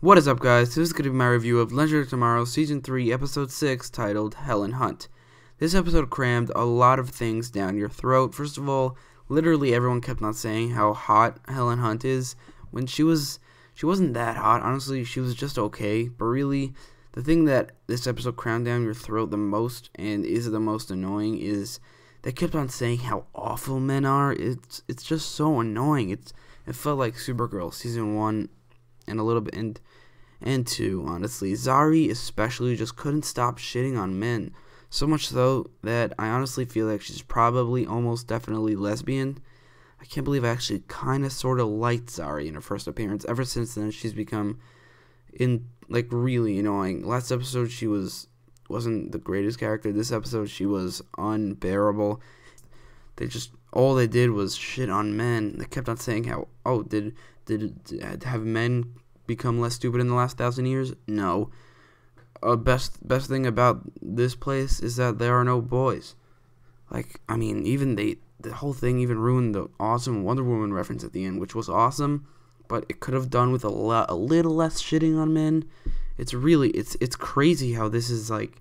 What is up, guys? This is going to be my review of Legend of Tomorrow Season 3, Episode 6, titled Helen Hunt. This episode crammed a lot of things down your throat. First of all, literally everyone kept on saying how hot Helen Hunt is, when she wasn't that hot. Honestly, she was just okay. But really, the thing that this episode crammed down your throat the most, and is the most annoying, is they kept on saying how awful men are. It's just so annoying. It felt like Supergirl Season 1 and a little bit and 2, honestly. Zari especially just couldn't stop shitting on men. So much so that I honestly feel like she's probably almost definitely lesbian. I can't believe I actually kind of sort of liked Zari in her first appearance. Ever since then, she's become really annoying. Last episode she wasn't the greatest character. This episode she was unbearable. All they did was shit on men. They kept on saying how, oh, did have men become less stupid in the last 1,000 years? No. Best thing about this place is that there are no boys. Like, I mean, even the whole thing even ruined the awesome Wonder Woman reference at the end, which was awesome, but it could have done with a little less shitting on men. It's crazy how this is like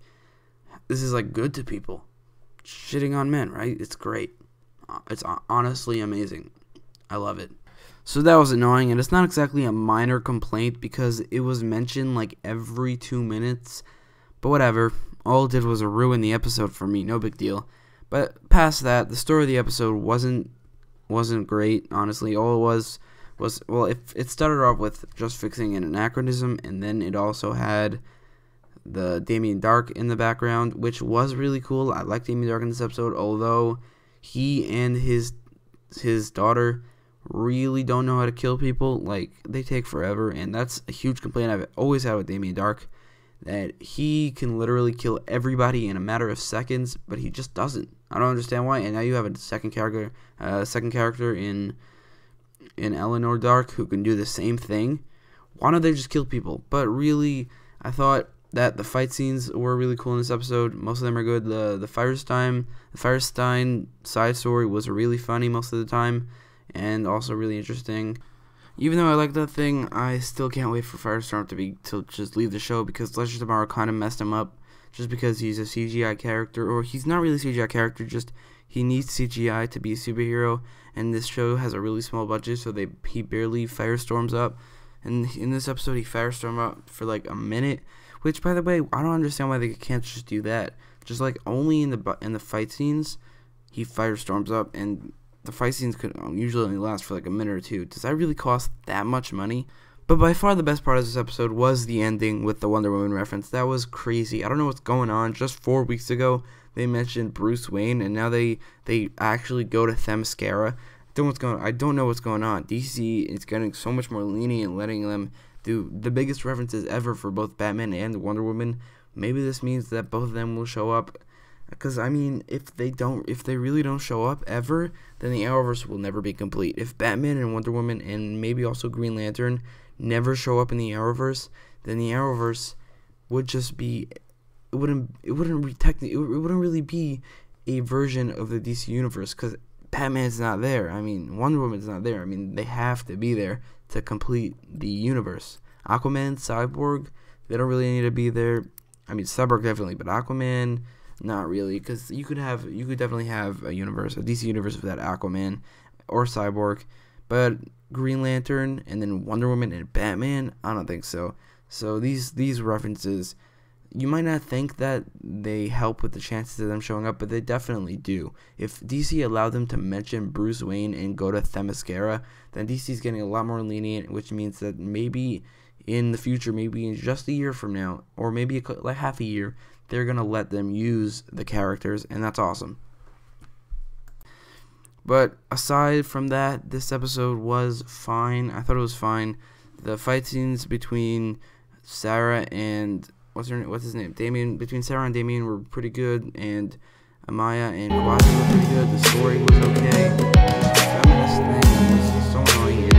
good to people. Shitting on men, right? It's great. It's honestly amazing. I love it. So that was annoying, and it's not exactly a minor complaint because it was mentioned like every 2 minutes. But whatever. All it did was ruin the episode for me. No big deal. But past that, the story of the episode wasn't great, honestly. All it was it started off with just fixing an anachronism, and then it also had the Damien Dark in the background, which was really cool. I like Damien Dark in this episode, although he and his daughter really don't know how to kill people. Like, they take forever, and that's a huge complaint I've always had with Damien Dark, that he can literally kill everybody in a matter of seconds, but he just doesn't. I don't understand why. And now you have a second character in Eleanor Dark who can do the same thing. Why don't they just kill people? But really, I thought that the fight scenes were really cool in this episode. Most of them are good. The Firestein side story was really funny most of the time, and also really interesting. Even though I like that thing, I still can't wait for Firestorm to just leave the show, because Legend of Tomorrow kind of messed him up just because he's a CGI character, or he's not really a CGI character, just he needs CGI to be a superhero, and this show has a really small budget, so he barely firestorms up. And in this episode, he firestormed up for like a minute, which, by the way, I don't understand why they can't just do that. Just like only in the fight scenes, he firestorms up, and the fight scenes could usually only last for like a minute or two. Does that really cost that much money? But by far the best part of this episode was the ending with the Wonder Woman reference. That was crazy. I don't know what's going on. Just 4 weeks ago, they mentioned Bruce Wayne, and now they actually go to Themyscira. I don't know what's going on. DC is getting so much more lenient, letting them do the biggest references ever for both Batman and Wonder Woman. Maybe this means that both of them will show up. Because, I mean, if they really don't show up ever, then the Arrowverse will never be complete. If Batman and Wonder Woman and maybe also Green Lantern never show up in the Arrowverse, then the Arrowverse would just be, it wouldn't really be a version of the DC universe, because Batman's not there. I mean, Wonder Woman's not there. I mean, they have to be there to complete the universe. Aquaman, Cyborg, they don't really need to be there. I mean, Cyborg definitely, but Aquaman, not really, because you could definitely have a DC universe without Aquaman or Cyborg, but Green Lantern and then Wonder Woman and Batman, I don't think so. So these references, you might not think that they help with the chances of them showing up, but they definitely do. If DC allowed them to mention Bruce Wayne and go to Themyscira, then DC's getting a lot more lenient, which means that maybe in the future, maybe in just a year from now, or maybe like half a year, they're going to let them use the characters, and that's awesome. But aside from that, this episode was fine. I thought it was fine. The fight scenes between Sarah and what's his name? Damien, between Sarah and Damien were pretty good, and Amaya and Kwasi were pretty good. The story was okay. The feminist thing was so annoying.